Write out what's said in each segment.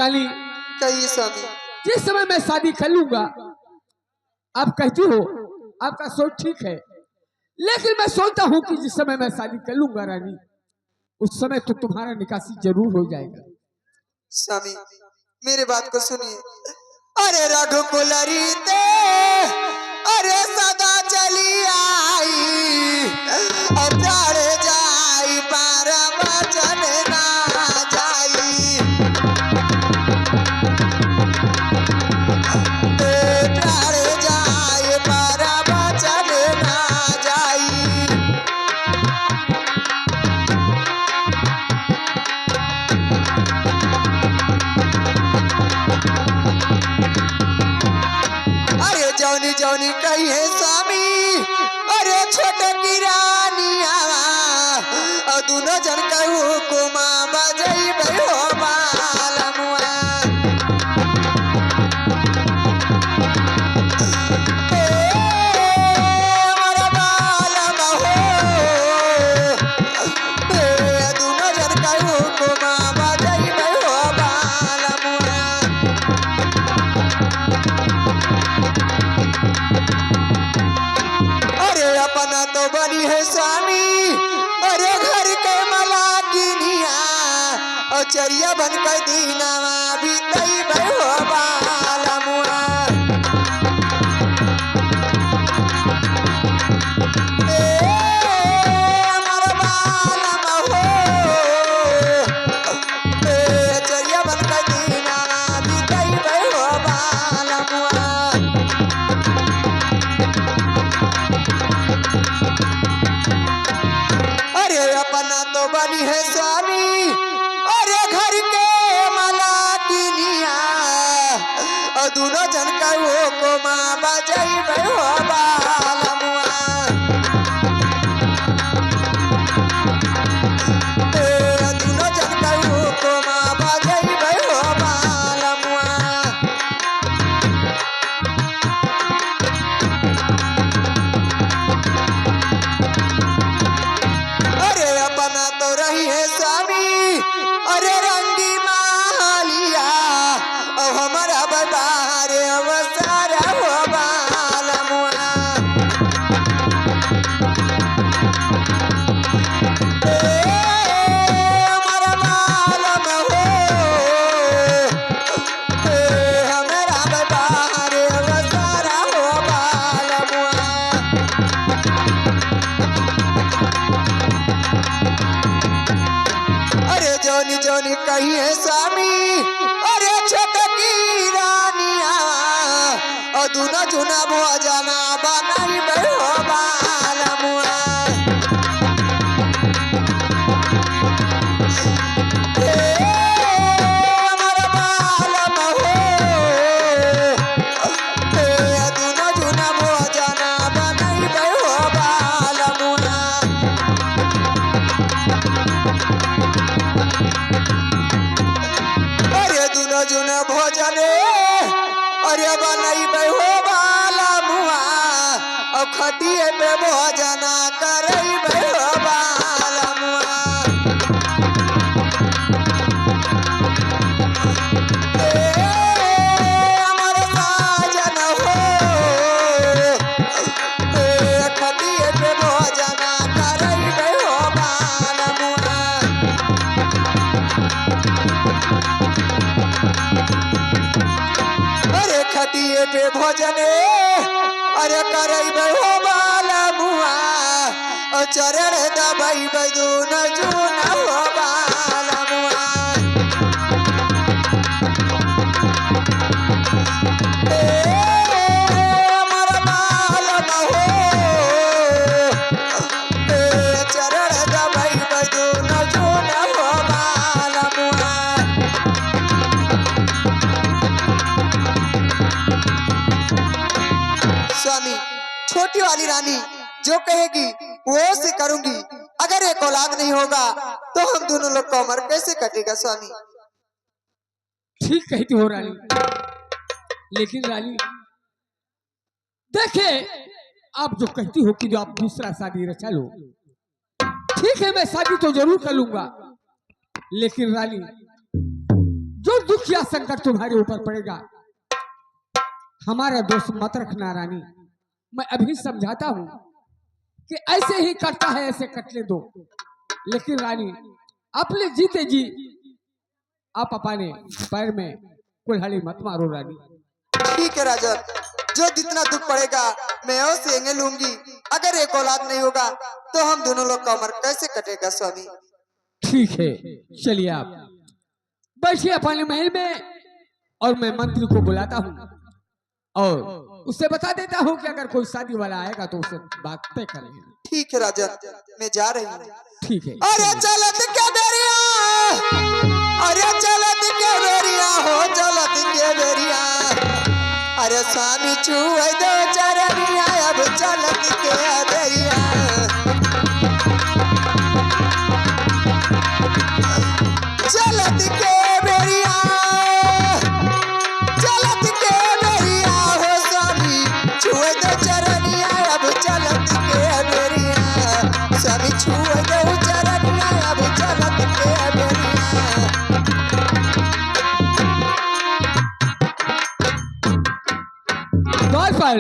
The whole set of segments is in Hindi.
रानी कहिए स्वामी। जिस समय मैं शादी कर लूंगा, आप कहती हो आपका सोच ठीक है, लेकिन मैं सोचता हूँ कि जिस समय मैं शादी कर लूंगा रानी, उस समय तो तुम्हारा निकासी जरूर हो जाएगा। स्वामी मेरे बात को सुनिए। अरे रघुकुल रीते अरे सदा चली आई, अब प्यार जाई पर वचन ना जाई, प्यार जाई पर वचन ना जाई। अरे जौनी जौनी कही है स्वामी, अरे छोटे की रानिया और दोनों जन कहू कुमा बजई हो बालमुआ। हमारा बालम हो, दोनों जन कहू कुमा बजई हो बालमुआ। अरे अपना तो बनी है स्वामी, अरे घर के मलाकिनिया और चरिया बन कर दीनावा बीतई हो बालमुआ। हमारा बालम हो, चरिया बन कर दीनावा बीतई हो बालमुआ। अरे अपना तो बनी है स्वामी, अरे घर के मलाकिनिया और दोनों जन कहू को माँ बजई हो बालमुआ। दोनों जन कहू को माँ बजई हो बालमुआ। अरे अपना तो रही है स्वामी, अरे रंगी मालिया और हमारा बबारे अवसर हो बालमुआ। हमारा बालम हो, हमारा बबारे अवसर हो बालमुआ। अरे जोनी जोनी कही है स्वामी, अरे छोटे की रानिया और दोनों चुना भोजना बनाई हो बालमुआ। हमारा बालम हो, दोनों चुना भोजना बनाई हो बालमुआ। अरे दोनों जुन भोजने अरे बनई हो बालमुआ और खटिए पे भोजना करई हो बालमुआ। हमारे साजन हो, खटिए पे भोजना करई हो बालमुआ। अरे खटिए पे भोजने अरे करई हो बालमुआ और चरण दबई बदून जून हो बालमुआ। हमारा बालम हो, चरण दबई बदून जून हो बालमुआ। स्वामी छोटी वाली रानी जो कहेगी वो से करूंगी, अगर एक औलाद नहीं होगा तो हम दोनों लोग का उम्र कैसे कटेगा स्वामी। ठीक कहती हो रानी, लेकिन रानी देखे आप जो कहती हो कि जो आप दूसरा शादी रचा लो, ठीक है मैं शादी तो जरूर कर लूंगा, लेकिन रानी जो जरूर दुख या संकट तुम्हारे ऊपर पड़ेगा। हमारा दोस्त मत रखना रानी, मैं अभी समझाता हूं कि ऐसे ही कटता है, ऐसे कटने दो। लेकिन रानी अपने जीते जी आप अपने पैर में कुल्हाड़ी मत मारो रानी। ठीक है राजा, जो जितना दुख पड़ेगा मैं और सेंगे लूंगी। अगर एक औलाद नहीं होगा तो हम दोनों लोग का उम्र कैसे कटेगा स्वामी। ठीक है, चलिए आप बैठिए अपने महल में और मैं मंत्री को बुलाता हूँ और उससे बता देता हूँ कि अगर कोई शादी वाला आएगा तो उससे बात तय करेंगे। ठीक है राजा, मैं जा रही हूँ। ठीक है। अरे चलत के बेरिया, अरे चलत के बेरिया हो, चलत के बेरिया, अरे स्वामी छुए दो चरनिया, अब चलत के बेरिया, चलत के बेरिया, चलत के बेरिया हो स्वामी छुए दो चरनिया, अब चलत के बेरिया, स्वामी छुए दो चरनिया, अब चलत के बेरिया। द्वार पर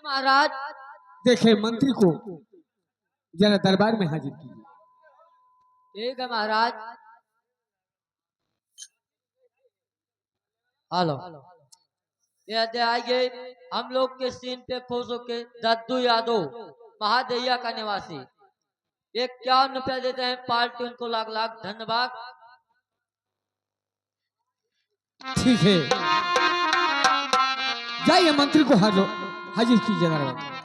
महाराज देखे मंत्री को जरा दरबार में हाजिर कीजिए। ठीक है महाराज। हेलो, ये आइए हम लोग के सीन पे खुश होके दद्दू यादव महादैया का निवासी 51 रुपया देते हैं पार्टी, उनको लाख लाख धन्यवाद। ठीक है, जाइए मंत्री को हाजिर कीजिए दरबार में।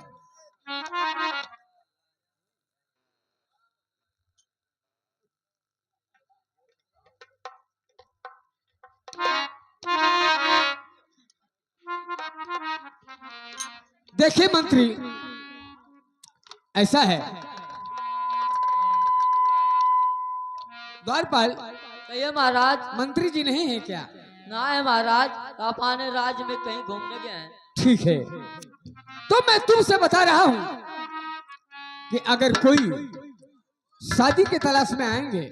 देखिए मंत्री, ऐसा है द्वारपाल, कहिए महाराज। मंत्री जी नहीं है क्या? ना है महाराज, अपने राज्य में कहीं घूमने गए हैं। ठीक है, तो मैं तुमसे बता रहा हूं कि अगर कोई शादी के तलाश में आएंगे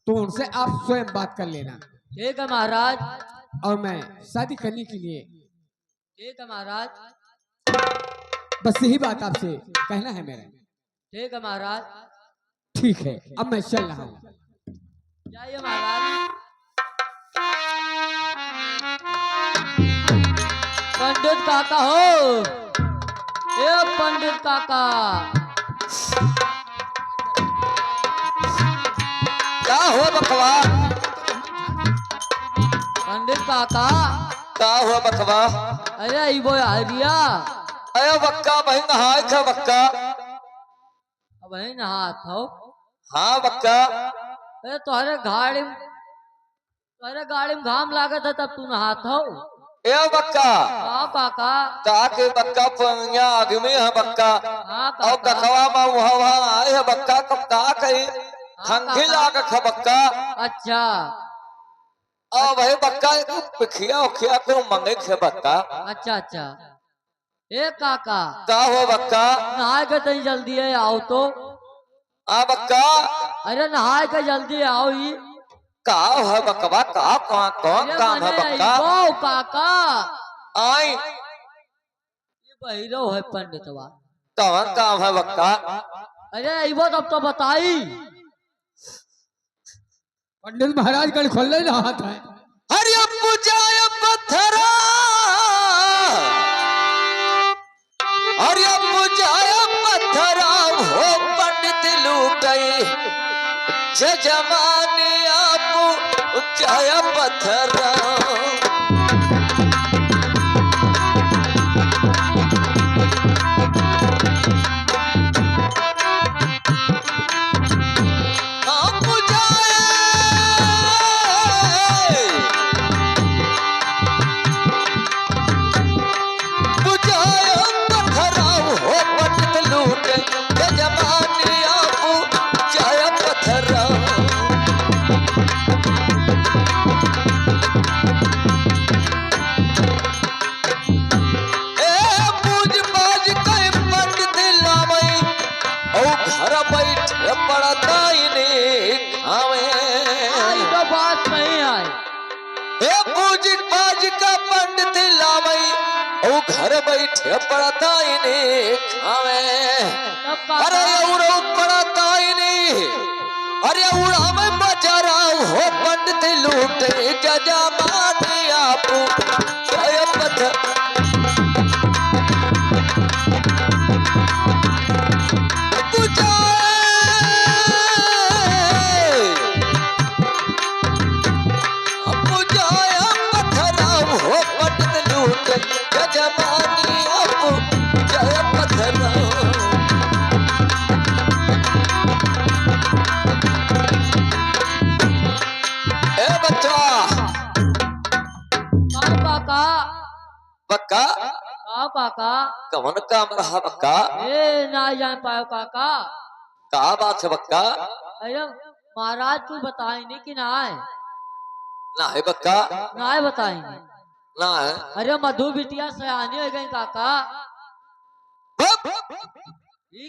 तो उनसे आप स्वयं बात कर लेना। ठीक है महाराज। और मैं शादी करने के लिए ठीक है महाराज। बस यही बात आपसे कहना है मेरा। ठीक है महाराज। ठीक है, अब मैं चल रहा हूँ। जाइए महाराज। पंडित काका हो, ए पंडित काका। क्या हुआ बकवा? पंडित काका। क्या हुआ बकवा? अरे इबो हरिया। अयो बक्का भाई नहाए थे बक्का। अब वही नहा हो। हाँ बक्का। अरे तुम्हारे गाड़ी में घाम लागत है तब तू नहात हो। ए बक्का। हाँ काका। के बक्का पनिया आगे में है बक्का। हाँ और काका। कखवा में वहाँ आए है बक्का, कब का कही खंगी लाग ख बक्का। अच्छा और भाई बक्का पिखिया उखिया को मंगे खे बक्का। अच्छा अच्छा। ए काका, का हो बक्का? नहाए के तनी जल्दी है आओ तो। आ बक्का। अरे नहाए के जल्दी आओ ही। का है बकवा? का कौन काम है बक्का? काका आई ये बहिरो है पंडितवा। कौन काम है बक्का? अरे इबो तब तो बताई। पंडित महाराज कल खोल नहीं रहा था। हरि पूजाय पत्थरा, हरि पूजाय पत्थरा हो पंडित लूटई जमाने आप पूजाय पत्थरा। म्यूजिक बाज का पंडित लावई ओ घर बैठे पड़ता इन्हें खावे अरे उड़ो पड़ता इन्हें अरे उड़ा में बचारा हो पंडित लूटे जजा माने आप जय पत्थर बक्का काका कवन काम रहा बक्का ए ना जान पायो काका का बात है बक्का अरे महाराज तू बताएंगे कि ना है ना है बक्का ना है बताएंगे ना है अरे मधु बिटिया सयानी हो गई काका ये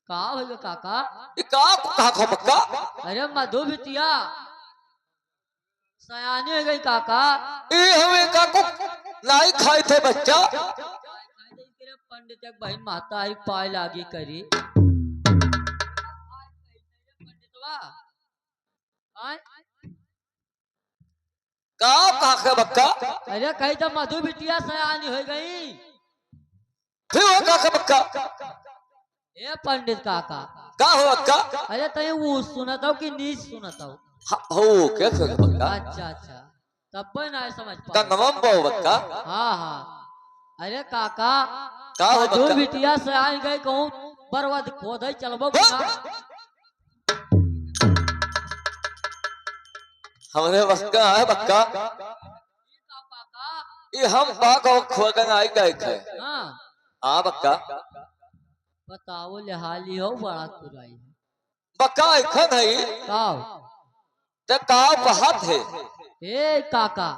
का हो गया काका ये का खा बक्का अरे मधु बिटिया सयानी हो गई काका ये हमें काको नहीं खाए थे बच्चा पंडित बहन माता आई पाए लागी करी का बक्का अरे कही तो मधु बिटिया सयानी हो गई फिर वो का बक्का ये पंडित काका का हो बक्का अरे तय वो सुनता हूँ कि नीच सुनता हूँ हो क्या बक्का अच्छा अच्छा तब ना समझ पा गंगमम बो बक्का हाँ हाँ अरे काका का हो मधु बक्का बिटिया सयानी गई कहूँ बर्बाद खोद चलबो हमरे बस का है बक्का ये हम पाक और खोगन आई गए थे हाँ हाँ बक्का बताओ लिहाली हो बड़ा तुराई बक्का इखन है काओ ते काव बात है ए काका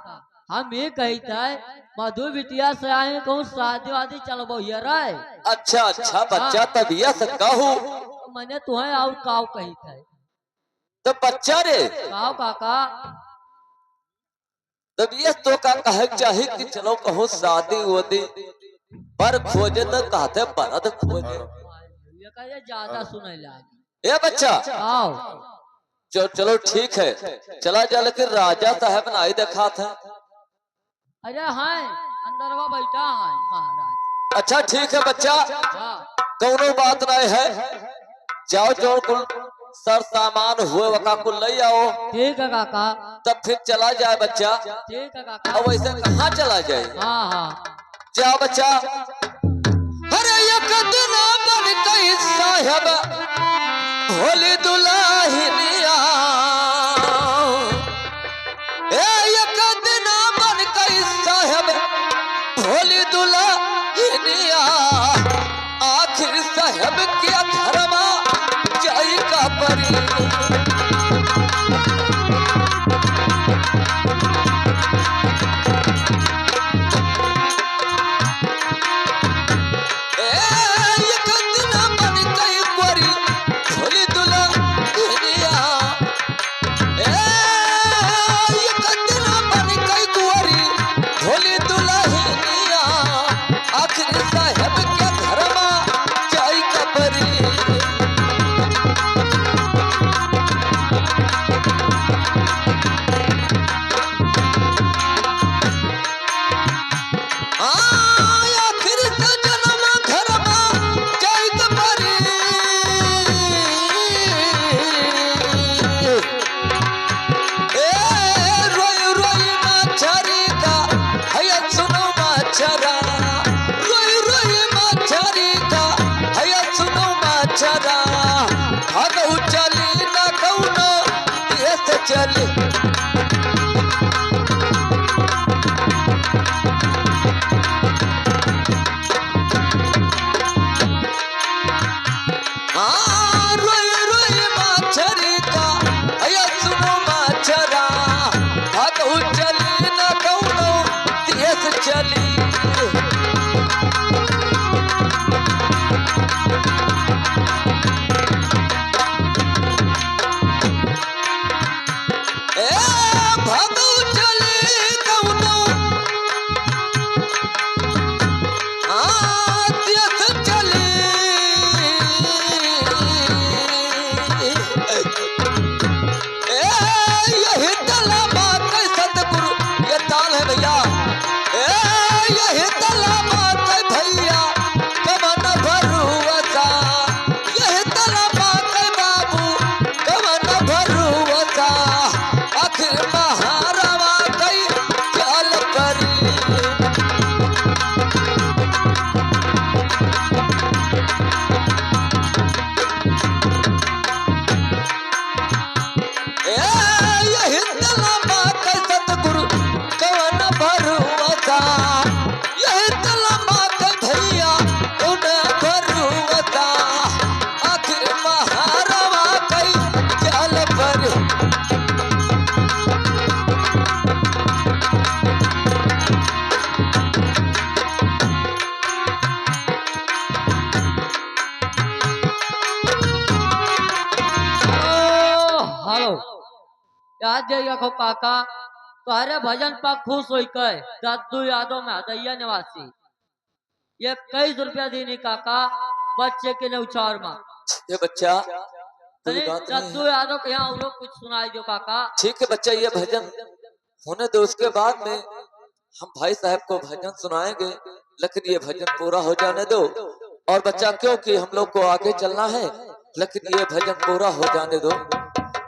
हम ये कहता है मधु बिटिया से आए कहूँ शादी वादी चलबो ये रहे अच्छा अच्छा बच्चा तबियत से कहूँ मैंने तुम्हें और काव कही था तो बच्चा रे काव काका तबियत तो का कहे चाहिए कि चलो कहूँ शादी वोदी पर खोजे तो कहते बरद खोजे ये कहे ज्यादा सुने लागी ए बच्चा आओ चलो ठीक है चला जा लेकिन राजा साहब नहीं देखा था अरे हाँ अंदरवा बैठा है महाराज अच्छा ठीक है बच्चा हाँ दोनों बात नहीं है जाओ जो कुल सर सामान हुए वका कुल ले आओ ठीक है काका तब फिर चला जाए बच्चा ठीक है काका अब वैसे कहाँ चला जाए हाँ हाँ जाओ बच्चा अरे एक दिन बन गई साहब भोली दुल्हनिया एक दिन बन गई साहब भोली दुल्हनिया आखिर साहब के घरमा जाई का परी रोई रोई याद जाइए को काका तुम्हारे भजन पर खुश हो गए दद्दू यादव महदैया निवासी ये 21 रुपया देनी काका बच्चे के नौचार में। ये बच्चा कोई अरे बात नहीं दद्दू है। यादव के यहाँ लोग कुछ सुनाई दो काका। ठीक है बच्चा, ये भजन होने दो, उसके बाद में हम भाई साहब को भजन सुनाएंगे, लेकिन ये भजन पूरा हो जाने दो। और बच्चा क्योंकि हम लोग को आगे चलना है, लेकिन ये भजन पूरा हो जाने दो।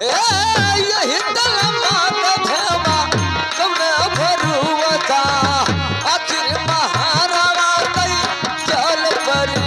यही आखिर महारावा कई चल परी। आखिर महारावा कई चल परी।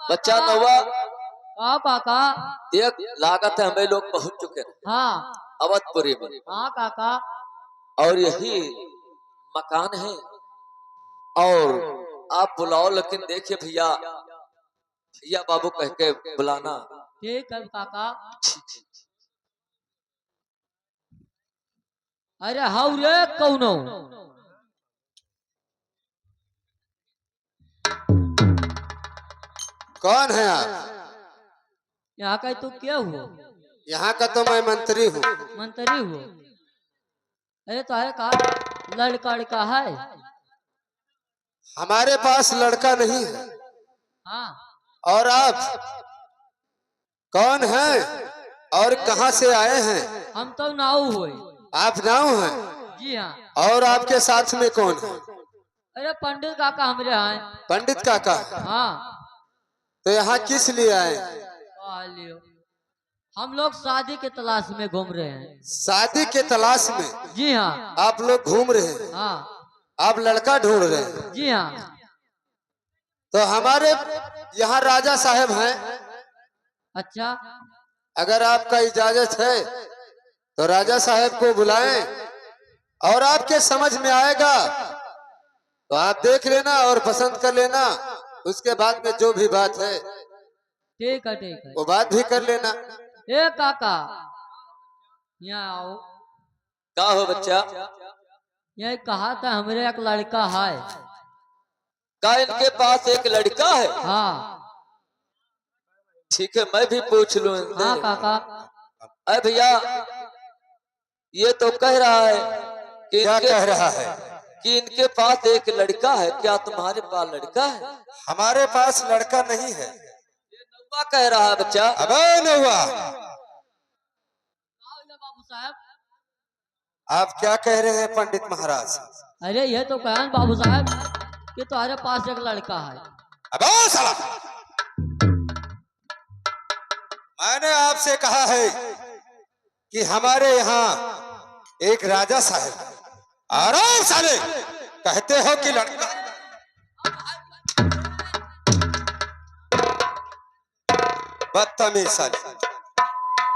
बच्चा नौवा हाँ काका। एक लागत है, हमें लोग पहुंच चुके हैं हाँ अवधपुरी में, हाँ काका। और यही मकान है। और आप बुलाओ, लेकिन देखिए भैया, भैया बाबू कह के बुलाना। ठीक है काका। अरे हाउ रे कौनो कौन है आप? यहाँ का तू क्या हुआ? यहाँ का तो मैं मंत्री हूँ। मंत्री हुआ? अरे तुम्हारे कहा लड़का लड़का है? हमारे पास लड़का नहीं है। हाँ। और आप कौन हैं और कहाँ से आए हैं? हम तो नाऊ हुए। आप नाव हैं? जी हाँ। और आपके साथ में कौन है? अरे पंडित काका हमारे हैं। पंडित काका? हाँ। तो यहाँ किस लिए आए? लियो। हम लोग शादी के तलाश में घूम रहे हैं। शादी के तलाश में? जी हाँ। आप लोग घूम रहे हैं? हाँ। आप लड़का ढूंढ रहे हैं? जी हाँ। तो हमारे यहाँ राजा साहब हैं। अच्छा। अगर आपका इजाजत है तो राजा साहब को बुलाएं, और आपके समझ में आएगा तो आप देख लेना और पसंद कर लेना। उसके बाद में जो भी बात है ठीक है ठीक है। वो बात भी कर लेना। ए काका यहाँ आओ। क्या हो बच्चा? ये कहा था हमारे एक लड़का है। क्या इनके पास एक लड़का है? हाँ। ठीक है, मैं भी पूछ लूं इनसे। हाँ काका। अरे भैया, ये तो कह रहा है कि क्या कह रहा है? कि इनके पास एक लड़का है। क्या तुम्हारे पास लड़का है? हमारे पास लड़का नहीं है। नौवा कह रहा है बच्चा। अबे नौवा, बाबू साहब आप क्या कह रहे हैं पंडित महाराज? अरे ये तो कहन बाबू साहब कि तुम्हारे पास एक लड़का है। अबे साला, मैंने आपसे कहा है कि हमारे यहाँ एक राजा साहब। अरे साले, कहते हो कि लड़का बदतमीज साले।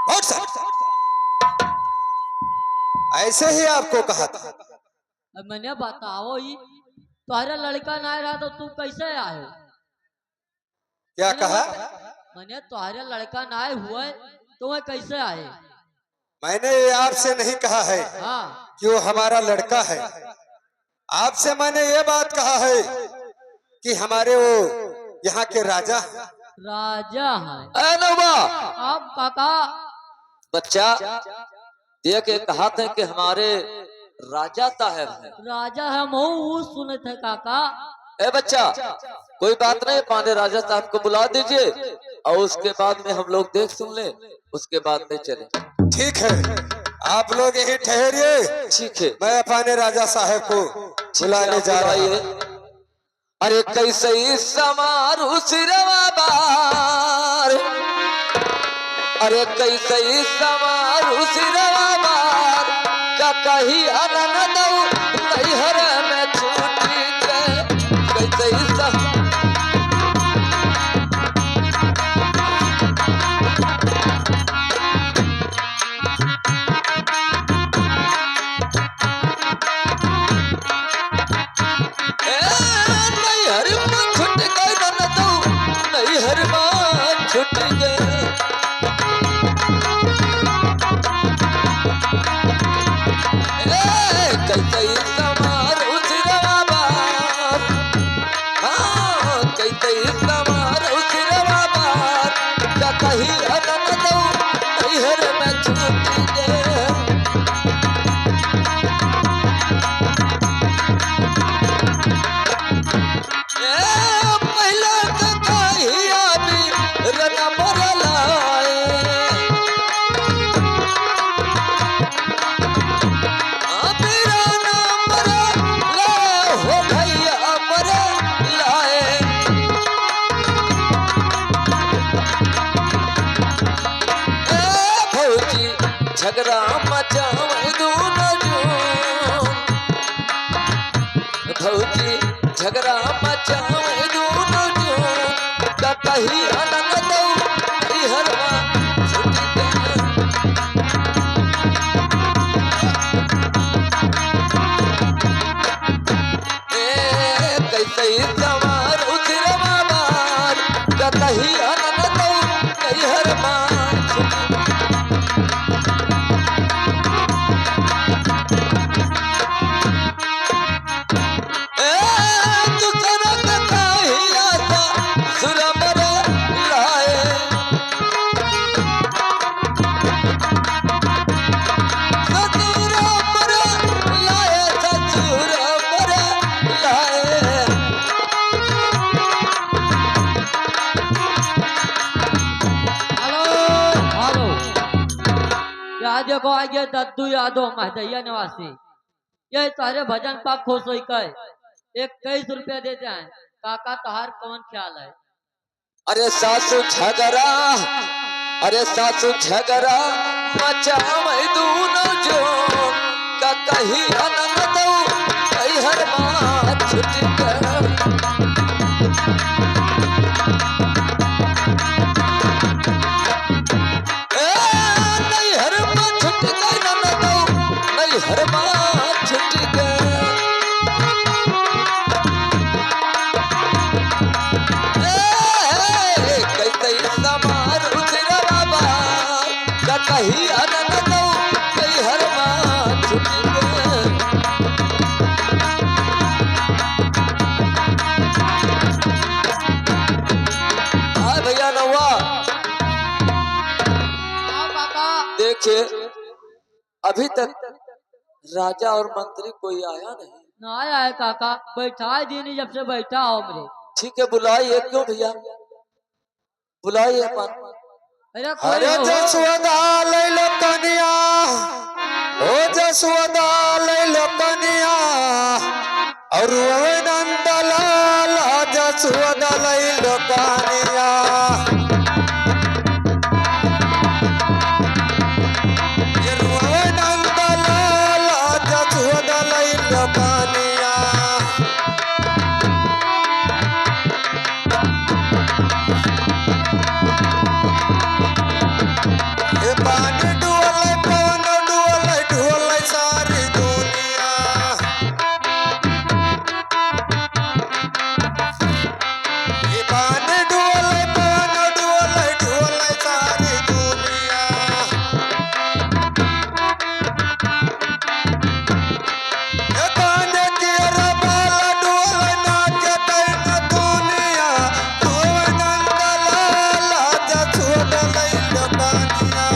और ऐसे ही आपको कहा था। अब मैंने बताओ ही तुम्हारा लड़का ना रहा तो तू कैसे आए? क्या कहा? मैंने तुम्हारा लड़का ना हुआ तो मैं कैसे आए? मैंने ये आपसे नहीं कहा है हाँ कि वो हमारा लड़का है। आपसे मैंने ये बात कहा है कि हमारे वो यहाँ के राजा हैं। राजा है। ए नौबा आप काका बच्चा ये के कहा था कि हमारे राजा साहब हैं। राजा है मऊ सुने थे काका। ए बच्चा कोई बात नहीं, पांडे राजा साहब को बुला दीजिए और उसके बाद में हम लोग देख सुन ले, उसके बाद में चले। ठीक है, आप लोग यही ठहरिए। ठीक है, मैं अपने राजा साहब को बुलाने जा रहा हूँ। अरे कैसे समारू सिरवा बार, अरे कैसे समारू सिरवा बार, का कही अनन दऊ नैहर में छूटी के कैसे छुट गए। कैसे समार उसिरवा बार, हाँ कैसे समार उसिरवा बार, क्या कही अनन दऊ नैहर में छूट गए। पहला तो कही आदमी रना मरलाए, मेरा नाम मरला हो भैया मरलाए। फौजी झगड़ा मचावे दोनों जून, फौजी झगड़ा मचावे दोनों जून, का कही अनन दऊ नैहरवा छूट गए। कैसे सवार उसिरवा बार, का कही अनन दऊ नैहरवा छूट देखो आगे दद्दू यादव महदैया निवासी, ये सारे भजन पाक खुश हो गए। 21 रुपया देते हैं काका, तहार कौन ख्याल है? अरे सासू झगड़ा, अरे सासू झगड़ा मचावे दोनों जून, का कही अनन दऊ नैहरवा छूट गए। नैहरवा छूट गए। कैसे समार उसिरवा बार, का कही अनन दऊ नैहरवा छूट गए। हाँ भैया नौवा काका देखिए अभी तक राजा और मंत्री कोई आया नहीं। ना आया है काका, बैठा है दीनी जब से बैठा हो मेरे। ठीक है बुलाइए। क्यों भैया बुलाइए अपन। अरे अरे जसवदा ले लो कनिया, ओ जसवदा ले लो कनिया, और नंदलाल जसवदा ले लो कनिया। नंदलाल जसवदा ले लो कनिया। ये पानी डुअल पवन डुअल डुअल सारी दुनिया ये पानी डुअल पवन डुअल डुअल सारी दुनिया ये काने की रबाल डुअल नाच तैन दुनिया तू नंदलाल जा छुड़ लई लकानिया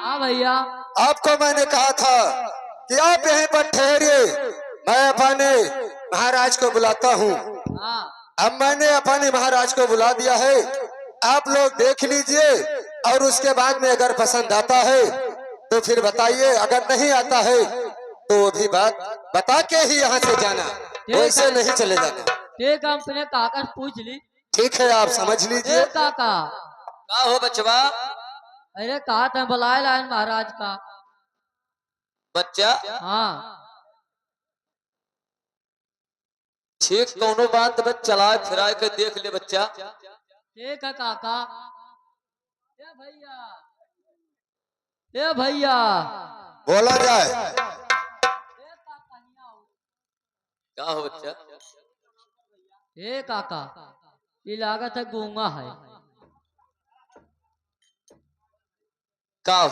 हाँ भैया। आपको मैंने कहा था कि आप यहीं पर ठहरिए, मैं अपने महाराज को बुलाता हूँ। हाँ अब मैंने अपने महाराज को बुला दिया है, आप लोग देख लीजिए और उसके बाद में अगर पसंद आता है तो फिर बताइए, अगर नहीं आता है तो वो भी बात बता के ही यहाँ से जाना, वैसे नहीं चले जाना। ठीक है, अपने काका से पूछ ली। ठीक है, आप समझ लीजिए। काका का हो बचवा? अरे कहा था बुलाए लाइन महाराज का बच्चा हाँ ठीक कौनो बात बच चलाए फिराए के देख ले बच्चा। ठीक है काका। ए भैया, ए भैया, बोला जाए। ए काका यहाँ आओ। का हो बच्चा? ए काका, ये लागत है गूंगा है।